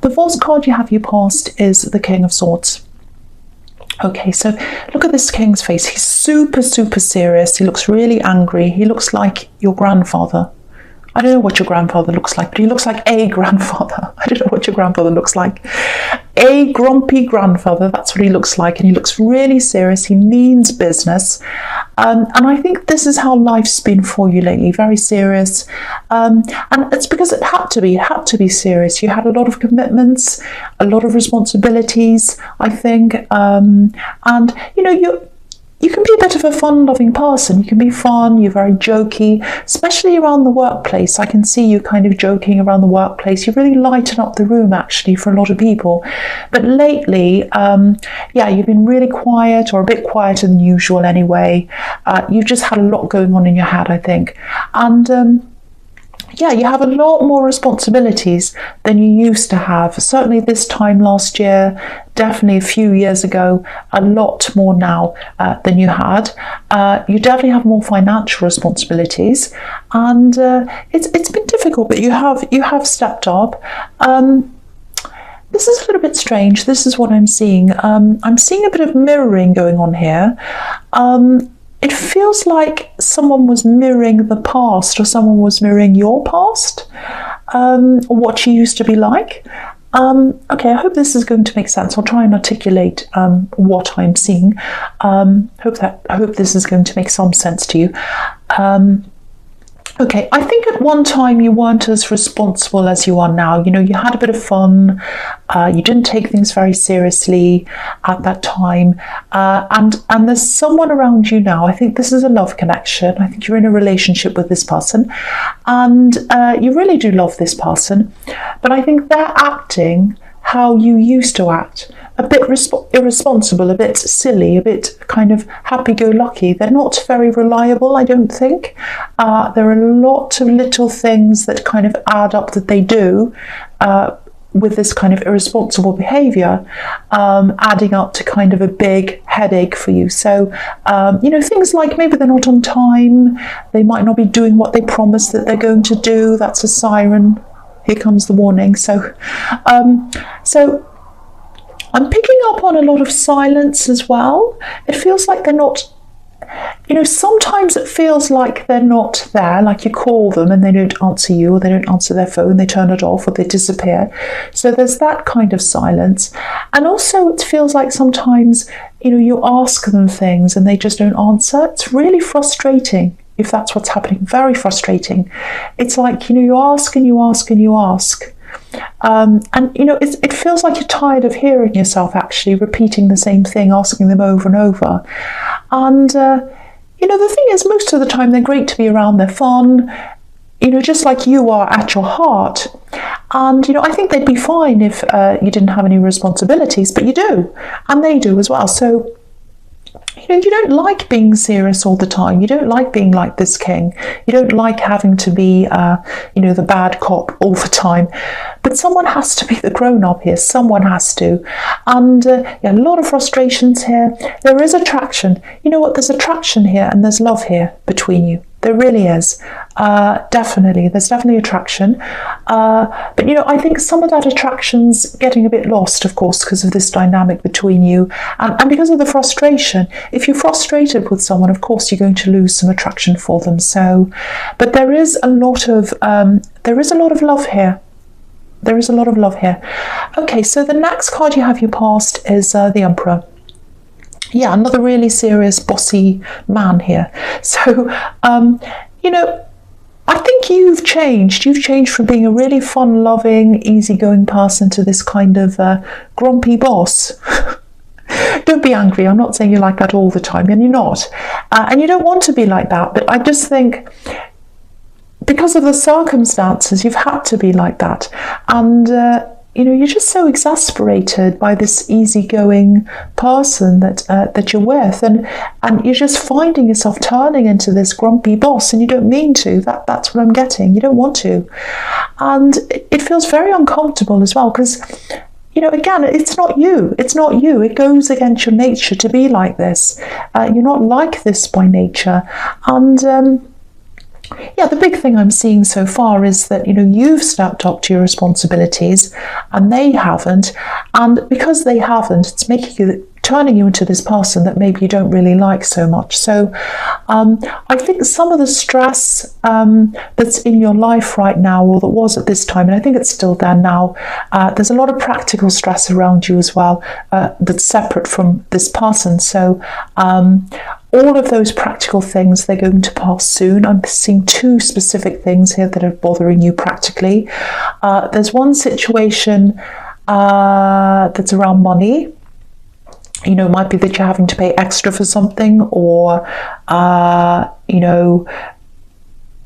The false card you have your past is the King of Swords. Okay, so look at this king's face. He's super, super serious. He looks really angry. He looks like your grandfather. I don't know what your grandfather looks like, but he looks like a grandfather. I don't know what your grandfather looks like. A grumpy grandfather, that's what he looks like. And he looks really serious. He means business. And I think this is how life's been for you lately, very serious. And it's because it had to be serious. You had a lot of commitments, a lot of responsibilities, I think. And, you know, you can be a bit of a fun-loving person. You can be fun, you're very jokey, especially around the workplace. I can see you kind of joking around the workplace. You really lighten up the room, actually, for a lot of people. But lately, yeah, you've been really quiet, or a bit quieter than usual anyway. You've just had a lot going on in your head, I think. And yeah, you have a lot more responsibilities than you used to have. Certainly this time last year, definitely a few years ago, a lot more now than you had. You definitely have more financial responsibilities, and it's been difficult, but you have stepped up. This is a little bit strange. This is what I'm seeing. I'm seeing a bit of mirroring going on here. It feels like someone was mirroring the past, or someone was mirroring your past, or what you used to be like. Okay, I hope this is going to make sense. I'll try and articulate what I'm seeing. I hope this is going to make some sense to you. Okay, I think at one time you weren't as responsible as you are now. You know, you had a bit of fun. You didn't take things very seriously at that time. And there's someone around you now. I think this is a love connection. I think you're in a relationship with this person. And you really do love this person. But I think they're acting how you used to act. A bit irresponsible, a bit silly, a bit kind of happy-go-lucky. They're not very reliable, I don't think. There are a lot of little things that kind of add up that they do with this kind of irresponsible behaviour, adding up to kind of a big headache for you. So, you know, things like maybe they're not on time, they might not be doing what they promised that they're going to do. That's a siren. Here comes the warning. So I'm picking up on a lot of silence as well. It feels like they're not, you know, sometimes it feels like they're not there, like you call them and they don't answer you, or they don't answer their phone, they turn it off, or they disappear. So there's that kind of silence. And also it feels like sometimes, you know, you ask them things and they just don't answer. It's really frustrating if that's what's happening, very frustrating. It's like, you know, you ask and you ask and you ask. And you know, it feels like you're tired of hearing yourself actually repeating the same thing, asking them over and over. And you know, the thing is, most of the time they're great to be around, they're fun, you know, just like you are at your heart. And you know, I think they'd be fine if you didn't have any responsibilities, but you do, and they do as well. So you know, you don't like being serious all the time. You don't like being like this king. You don't like having to be, you know, the bad cop all the time. But someone has to be the grown-up here. Someone has to. And yeah, a lot of frustrations here. There is attraction. You know what? There's attraction here and there's love here between you. There really is. Definitely. There's definitely attraction. But, you know, I think some of that attraction's getting a bit lost, of course, because of this dynamic between you and because of the frustration. If you're frustrated with someone, of course, you're going to lose some attraction for them. So, but there is a lot of love here. There is a lot of love here. Okay, so the next card you have your past is the Emperor. Yeah, another really serious, bossy man here. So, you know, I think you've changed. You've changed from being a really fun-loving, easygoing person to this kind of grumpy boss. Don't be angry. I'm not saying you're like that all the time, and you're not. And you don't want to be like that. But I just think, because of the circumstances, you've had to be like that. And you know, you're just so exasperated by this easygoing person that you're with, and you're just finding yourself turning into this grumpy boss, and you don't mean to. That's what I'm getting. You don't want to, and it feels very uncomfortable as well, because, you know, again, it's not you. It's not you. It goes against your nature to be like this. You're not like this by nature, and yeah, the big thing I'm seeing so far is that, you know, you've stepped up to your responsibilities and they haven't. And because they haven't, it's turning you into this person that maybe you don't really like so much. So I think some of the stress that's in your life right now, or that was at this time, and I think it's still there now, there's a lot of practical stress around you as well, that's separate from this person. So all of those practical things, they're going to pass soon. I'm seeing two specific things here that are bothering you practically. There's one situation that's around money. You know, it might be that you're having to pay extra for something, or you know,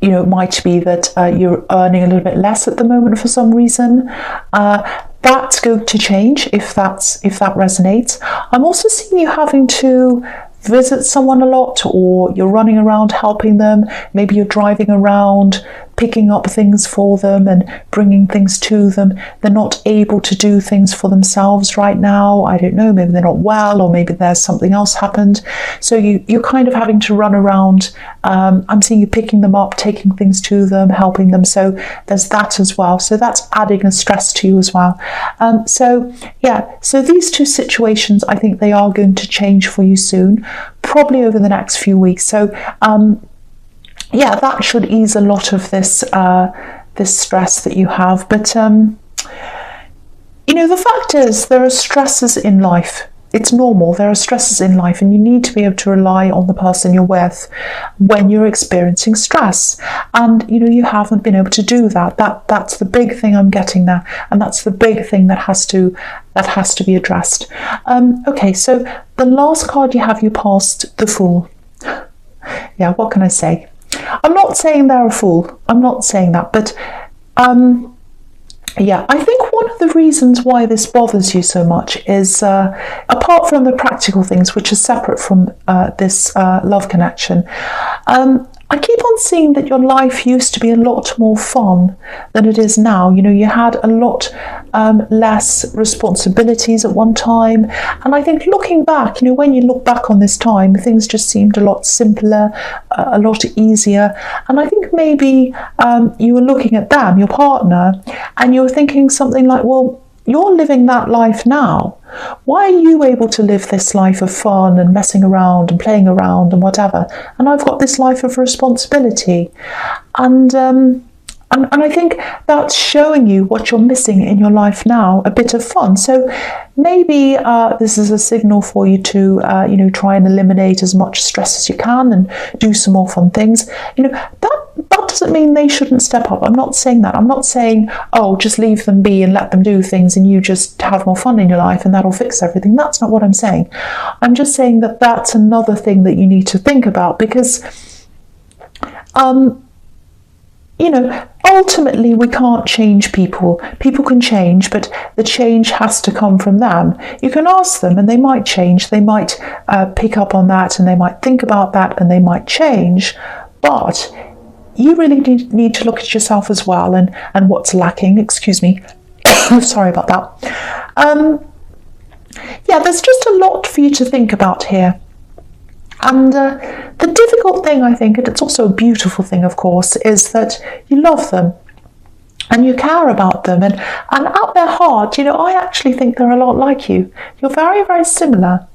it might be that you're earning a little bit less at the moment for some reason. That's going to change if that resonates. I'm also seeing you having to visit someone a lot, or you're running around helping them. Maybe you're driving around picking up things for them and bringing things to them. They're not able to do things for themselves right now. I don't know, maybe they're not well, or maybe there's something else happened. So you're kind of having to run around. I'm seeing you picking them up, taking things to them, helping them. So there's that as well. So that's adding a stress to you as well. So yeah, so these two situations, I think they are going to change for you soon, probably over the next few weeks. So yeah, that should ease a lot of this this stress that you have. But you know, the fact is, there are stresses in life. It's normal. There are stresses in life, and you need to be able to rely on the person you're with when you're experiencing stress. And you know, you haven't been able to do that. That's the big thing I'm getting there, and that's the big thing that has to be addressed. Okay, so the last card you have, you passed the Fool. Yeah, what can I say? I'm not saying they're a fool. I'm not saying that, but yeah, I think one of the reasons why this bothers you so much is, apart from the practical things, which are separate from this love connection, I keep on seeing that your life used to be a lot more fun than it is now. You know, you had a lot less responsibilities at one time. And I think looking back, you know, when you look back on this time, things just seemed a lot simpler, a lot easier. And I think maybe you were looking at them, your partner, and you were thinking something like, well, you're living that life now. Why are you able to live this life of fun and messing around and playing around and whatever, and I've got this life of responsibility? And I think that's showing you what you're missing in your life now, a bit of fun. So maybe this is a signal for you to you know, try and eliminate as much stress as you can and do some more fun things. You know, that doesn't mean they shouldn't step up. I'm not saying that. I'm not saying, oh, just leave them be and let them do things and you just have more fun in your life and that'll fix everything. That's not what I'm saying. I'm just saying that that's another thing that you need to think about, because you know, ultimately we can't change people. People can change, but the change has to come from them. You can ask them and they might change. They might pick up on that and they might think about that and they might change. But you really need to look at yourself as well and what's lacking. Excuse me. Sorry about that. Yeah, there's just a lot for you to think about here. And the difficult thing, I think, and it's also a beautiful thing, of course, is that you love them and you care about them. And at their heart, you know, I actually think they're a lot like you. You're very, very similar.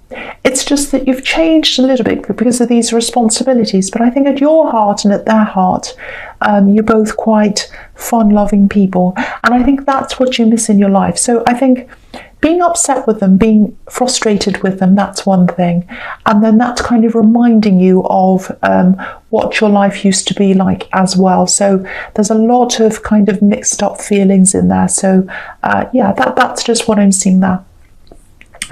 It's just that you've changed a little bit because of these responsibilities. But I think at your heart and at their heart, you're both quite fun-loving people. And I think that's what you miss in your life. So I think being upset with them, being frustrated with them, that's one thing. And then that's kind of reminding you of what your life used to be like as well. So there's a lot of kind of mixed up feelings in there. So yeah, that's just what I'm seeing there.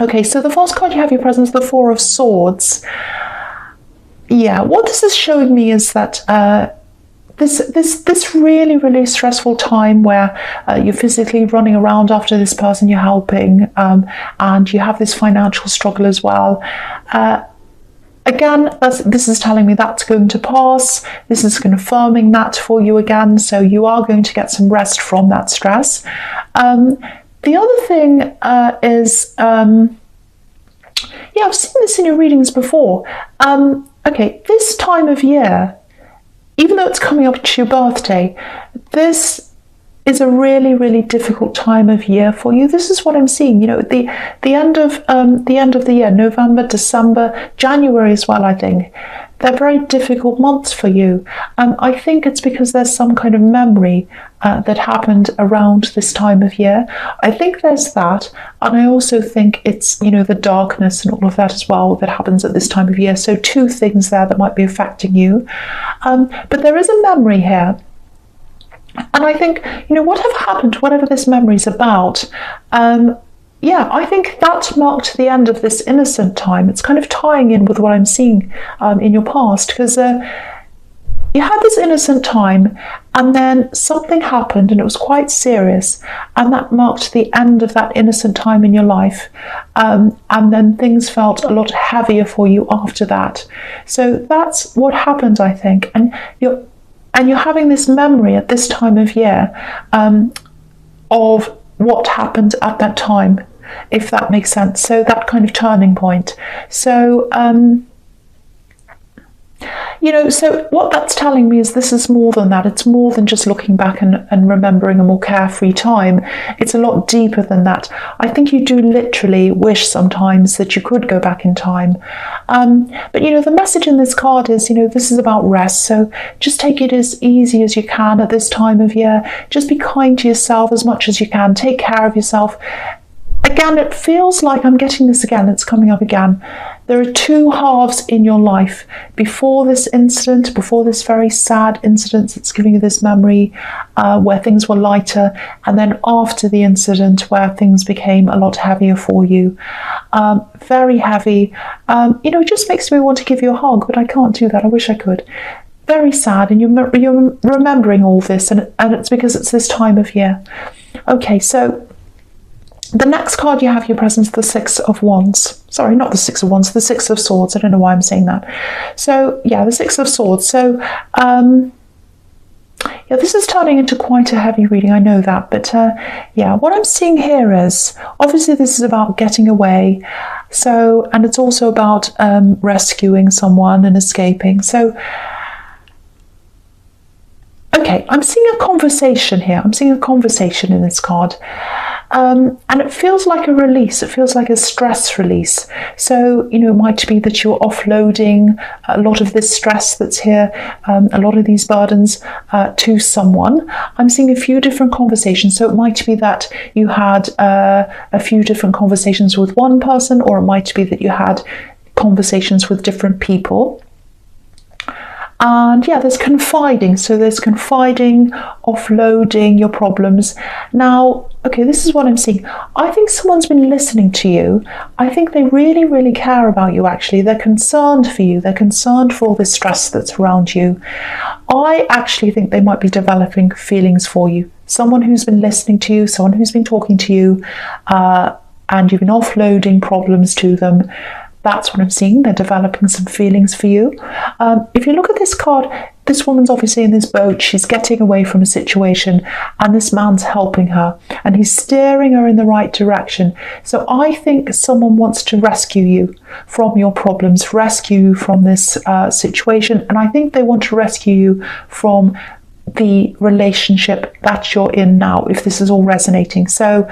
Okay, so the first card you have your presence, the Four of Swords. Yeah, what this is showing me is that this really, really stressful time where you're physically running around after this person you're helping, and you have this financial struggle as well. Again, this is telling me that's going to pass. This is confirming that for you again. So you are going to get some rest from that stress. The other thing is, yeah, I've seen this in your readings before. Okay, this time of year, even though it's coming up to your birthday, this is a really, really difficult time of year for you. This is what I'm seeing. You know, the end of the year, November, December, January as well, I think. They're very difficult months for you. I think it's because there's some kind of memory that happened around this time of year. I think there's that. And I also think it's, you know, the darkness and all of that as well that happens at this time of year. So two things there that might be affecting you. But there is a memory here. And I think, you know, whatever happened, whatever this memory is about, yeah, I think that marked the end of this innocent time. It's kind of tying in with what I'm seeing in your past, because you had this innocent time and then something happened and it was quite serious, and that marked the end of that innocent time in your life, and then things felt a lot heavier for you after that. So that's what happened, I think. And you're having this memory at this time of year of what happened at that time, if that makes sense. So that kind of turning point. So, you know, so what that's telling me is this is more than that. It's more than just looking back and remembering a more carefree time. It's a lot deeper than that. I think you do literally wish sometimes that you could go back in time. But, you know, the message in this card is, you know, this is about rest. So just take it as easy as you can at this time of year. Just be kind to yourself as much as you can. Take care of yourself. Again, it feels like I'm getting this again. It's coming up again. There are two halves in your life. Before this incident, before this very sad incident that's giving you this memory where things were lighter, and then after the incident where things became a lot heavier for you. Very heavy. You know, it just makes me want to give you a hug, but I can't do that. I wish I could. Very sad, and you're remembering all this, and it's because it's this time of year. Okay, so the next card you have your presence, the Six of Wands. Sorry, not the Six of Wands, the Six of Swords. I don't know why I'm saying that. So, yeah, the Six of Swords. So, yeah, this is turning into quite a heavy reading, I know that. But, yeah, what I'm seeing here is, obviously this is about getting away. So, and it's also about rescuing someone and escaping. So, okay, I'm seeing a conversation here. I'm seeing a conversation in this card. And it feels like a release. It feels like a stress release. So, you know, it might be that you're offloading a lot of this stress that's here, a lot of these burdens to someone. I'm seeing a few different conversations. So it might be that you had a few different conversations with one person, or it might be that you had conversations with different people. And yeah, there's confiding. So there's confiding, offloading your problems. Now, okay, this is what I'm seeing. I think someone's been listening to you. I think they really, really care about you, actually. They're concerned for you. They're concerned for all the stress that's around you. I actually think they might be developing feelings for you. Someone who's been listening to you, someone who's been talking to you, and you've been offloading problems to them. That's what I'm seeing. They're developing some feelings for you. If you look at this card, this woman's obviously in this boat. She's getting away from a situation, and this man's helping her, and he's steering her in the right direction. So I think someone wants to rescue you from your problems, rescue you from this situation, and I think they want to rescue you from the relationship that you're in now, if this is all resonating. So,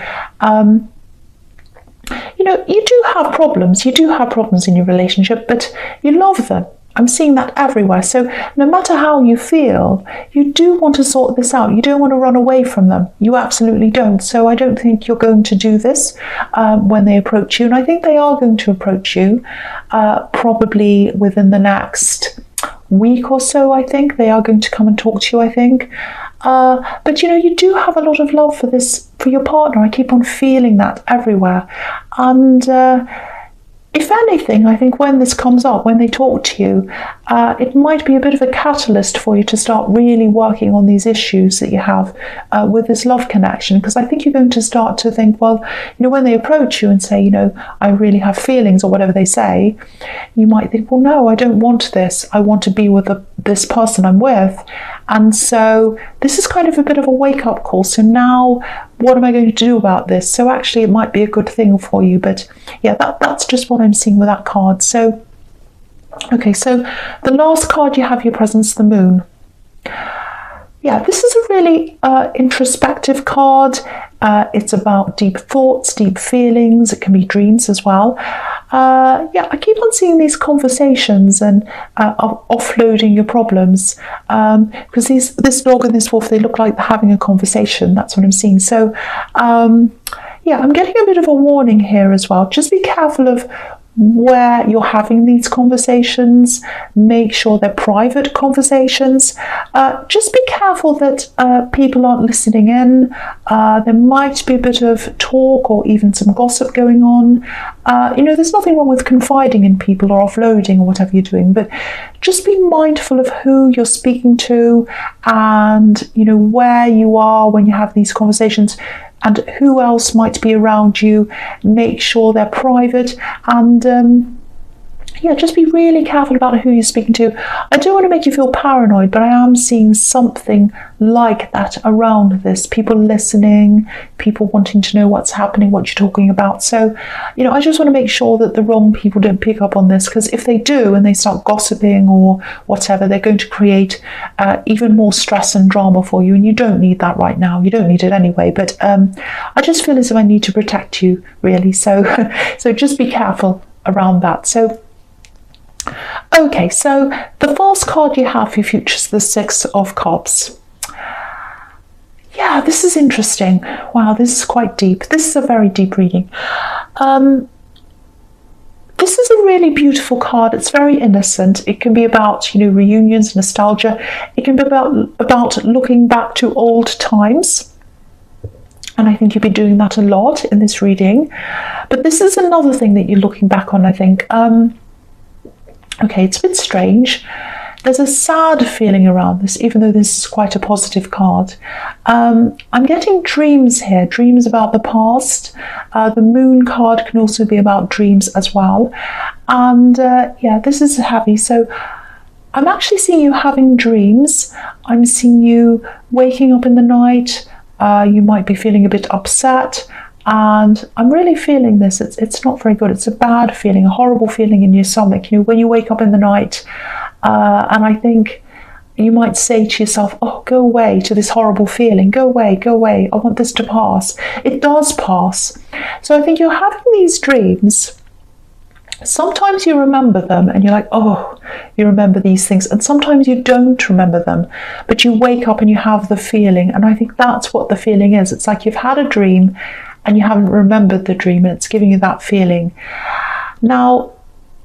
you know, you do have problems. You do have problems in your relationship, but you love them. I'm seeing that everywhere. So no matter how you feel, you do want to sort this out. You don't want to run away from them. You absolutely don't. So I don't think you're going to do this when they approach you. And I think they are going to approach you probably within the next week or so. I think they are going to come and talk to you, I think. But you know, you do have a lot of love for your partner. I keep on feeling that everywhere. And if anything, I think when this comes up, when they talk to you, it might be a bit of a catalyst for you to start really working on these issues that you have with this love connection. Because I think you're going to start to think, well, you know, when they approach you and say, you know, I really have feelings, or whatever they say, you might think, well, no, I don't want this. I want to be with this person I'm with. And so this is kind of a bit of a wake-up call. So now, what am I going to do about this? So actually, it might be a good thing for you. But yeah, that's just what I'm seeing with that card. So, okay, so the last card you have your presence, the Moon. Yeah, this is a really introspective card. It's about deep thoughts, deep feelings. It can be dreams as well. Yeah, I keep on seeing these conversations and offloading your problems, because this dog and this wolf, they look like they're having a conversation. That's what I'm seeing. So yeah, I'm getting a bit of a warning here as well. Just be careful of where you're having these conversations. Make sure they're private conversations. Just be careful that people aren't listening in. There might be a bit of talk or even some gossip going on. There's nothing wrong with confiding in people or offloading or whatever you're doing, but just be mindful of who you're speaking to and where you are when you have these conversations, and who else might be around you. Make sure they're private, and yeah, just be really careful about who you're speaking to. I don't want to make you feel paranoid, but I am seeing something like that around this. People listening, people wanting to know what's happening, what you're talking about. So, I just want to make sure that the wrong people don't pick up on this, because if they do and they start gossiping or whatever, they're going to create even more stress and drama for you, and you don't need that right now. You don't need it anyway, but I just feel as if I need to protect you, really. So, so just be careful around that. So, okay, so the first card you have for your future is the Six of Cups. Yeah, this is interesting. Wow, this is quite deep. This is a very deep reading. This is a really beautiful card. It's very innocent. It can be about, reunions, nostalgia. It can be about looking back to old times. And I think you'll be doing that a lot in this reading. But this is another thing that you're looking back on, I think. Okay, it's a bit strange. There's a sad feeling around this, even though this is quite a positive card. I'm getting dreams here, dreams about the past. The Moon card can also be about dreams as well. And yeah, this is heavy. So I'm actually seeing you having dreams. I'm seeing you waking up in the night. You might be feeling a bit upset. And I'm really feeling this. It's not very good. It's a bad feeling, a horrible feeling in your stomach. When you wake up in the night, and I think you might say to yourself, oh, go away to this horrible feeling. Go away, go away. I want this to pass. It does pass. So I think you're having these dreams. Sometimes you remember them and you're like, oh, you remember these things. And sometimes you don't remember them, but you wake up and you have the feeling. And I think that's what the feeling is. It's like you've had a dream and you haven't remembered the dream, and it's giving you that feeling. Now,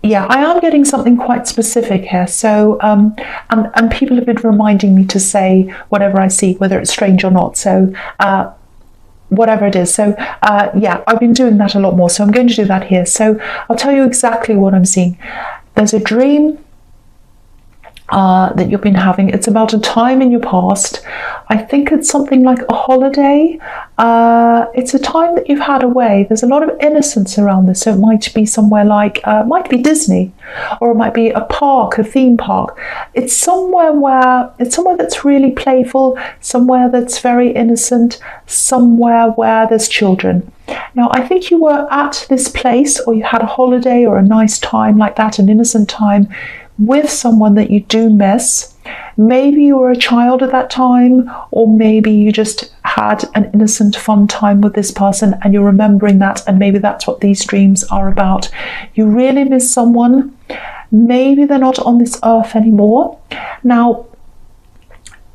yeah, I am getting something quite specific here. So, and people have been reminding me to say whatever I see, whether it's strange or not. So, whatever it is. So, yeah, I've been doing that a lot more. So I'm going to do that here. So I'll tell you exactly what I'm seeing. There's a dream that you've been having. It's about a time in your past. I think it's something like a holiday. It's a time that you've had away. There's a lot of innocence around this. So it might be somewhere like, it might be Disney, or it might be a park, a theme park. It's somewhere that's really playful, somewhere that's very innocent, somewhere where there's children. Now, I think you were at this place, or you had a holiday or a nice time like that, an innocent time, with someone that you do miss. Maybe you were a child at that time, or maybe you just had an innocent, fun time with this person and you're remembering that, and maybe that's what these dreams are about. You really miss someone. Maybe they're not on this earth anymore. Now,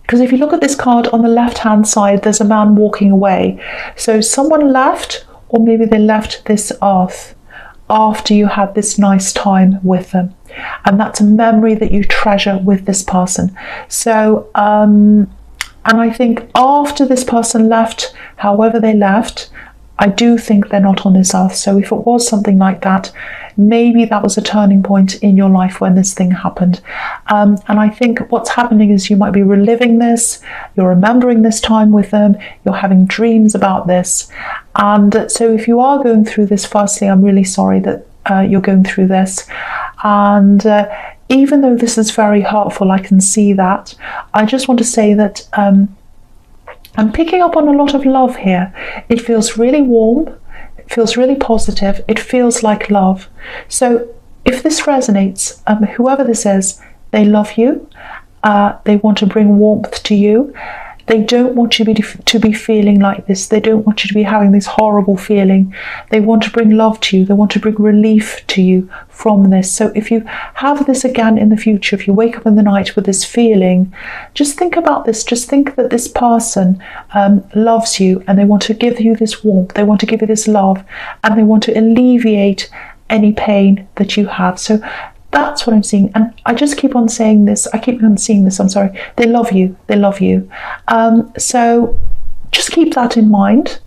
because if you look at this card on the left-hand side, there's a man walking away. So someone left, or maybe they left this earth after you had this nice time with them. And that's a memory that you treasure with this person. So, and I think after this person left, however they left, I do think they're not on this earth. So if it was something like that, maybe that was a turning point in your life when this thing happened. And I think what's happening is you might be reliving this, you're remembering this time with them, you're having dreams about this. And so if you are going through this, firstly, I'm really sorry that you're going through this. And even though this is very hurtful, I can see that. I just want to say that I'm picking up on a lot of love here. It feels really warm. It feels really positive. It feels like love. So if this resonates, whoever this is, they love you. They want to bring warmth to you. They don't want you to be feeling like this. They don't want you to be having this horrible feeling. They want to bring love to you. They want to bring relief to you from this. So if you have this again in the future, if you wake up in the night with this feeling, just think about this. Just think that this person loves you, and they want to give you this warmth. They want to give you this love, and they want to alleviate any pain that you have. So that's what I'm seeing. And I just keep on saying this. I keep on seeing this. I'm sorry. They love you. They love you. So just keep that in mind.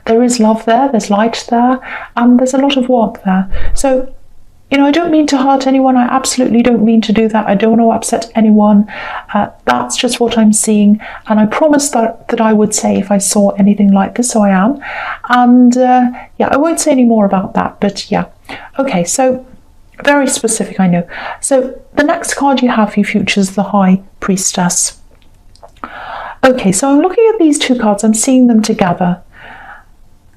There is love there. There's light there. And there's a lot of warmth there. So, I don't mean to hurt anyone. I absolutely don't mean to do that. I don't want to upset anyone. That's just what I'm seeing. And I promised that I would say if I saw anything like this. So I am. And I won't say any more about that. But yeah. Okay, so very specific, I know. So the next card you have for your future is the High Priestess. Okay, so I'm looking at these two cards. I'm seeing them together.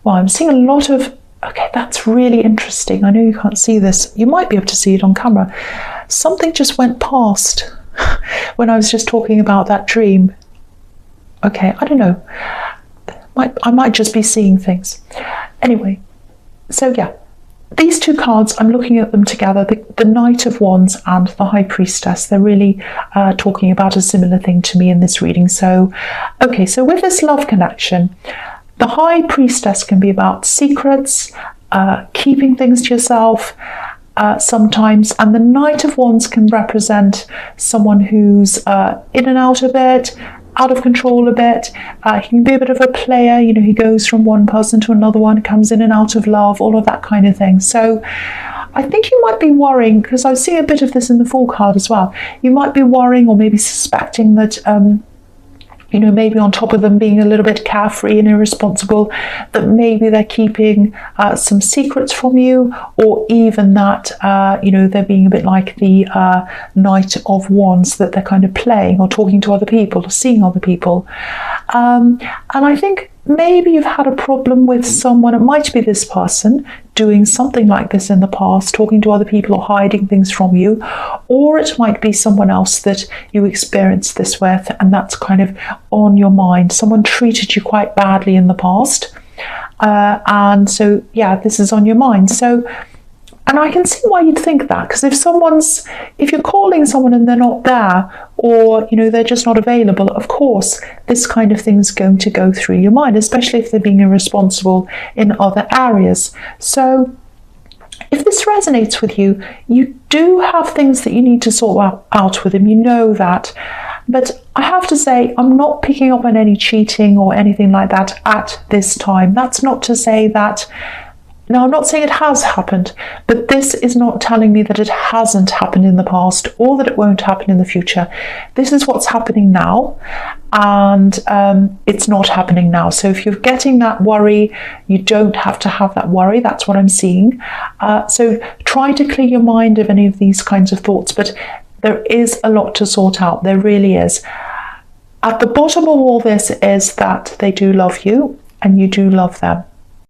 Well, I'm seeing a lot of... Okay, that's really interesting. I know you can't see this. You might be able to see it on camera. Something just went past when I was just talking about that dream. Okay, I don't know. I might just be seeing things. Anyway, so yeah. These two cards, I'm looking at them together, the Knight of Wands and the High Priestess. They're really talking about a similar thing to me in this reading. So, okay, so with this love connection, the High Priestess can be about secrets, keeping things to yourself sometimes, and the Knight of Wands can represent someone who's in and out a bit, out of control a bit. He can be a bit of a player. He goes from one person to another one, comes in and out of love, all of that kind of thing. So I think you might be worrying, because I see a bit of this in the Fool card as well. You might be worrying or maybe suspecting that maybe on top of them being a little bit carefree and irresponsible, that maybe they're keeping some secrets from you, or even that, they're being a bit like the Knight of Wands, that they're kind of playing or talking to other people or seeing other people. And I think maybe you've had a problem with someone, it might be this person, doing something like this in the past, talking to other people or hiding things from you, or it might be someone else that you experienced this with, and that's kind of on your mind. Someone treated you quite badly in the past, and so yeah, this is on your mind. So, and I can see why you'd think that, because if you're calling someone and they're not there, or they're just not available, of course this kind of thing's going to go through your mind, especially if they're being irresponsible in other areas. So if this resonates with you, you do have things that you need to sort out with them, that. But I have to say, I'm not picking up on any cheating or anything like that at this time. That's not to say that... Now, I'm not saying it has happened, but this is not telling me that it hasn't happened in the past or that it won't happen in the future. This is what's happening now, and it's not happening now. So if you're getting that worry, you don't have to have that worry. That's what I'm seeing. So try to clear your mind of any of these kinds of thoughts, but there is a lot to sort out. There really is. At the bottom of all this is that they do love you and you do love them.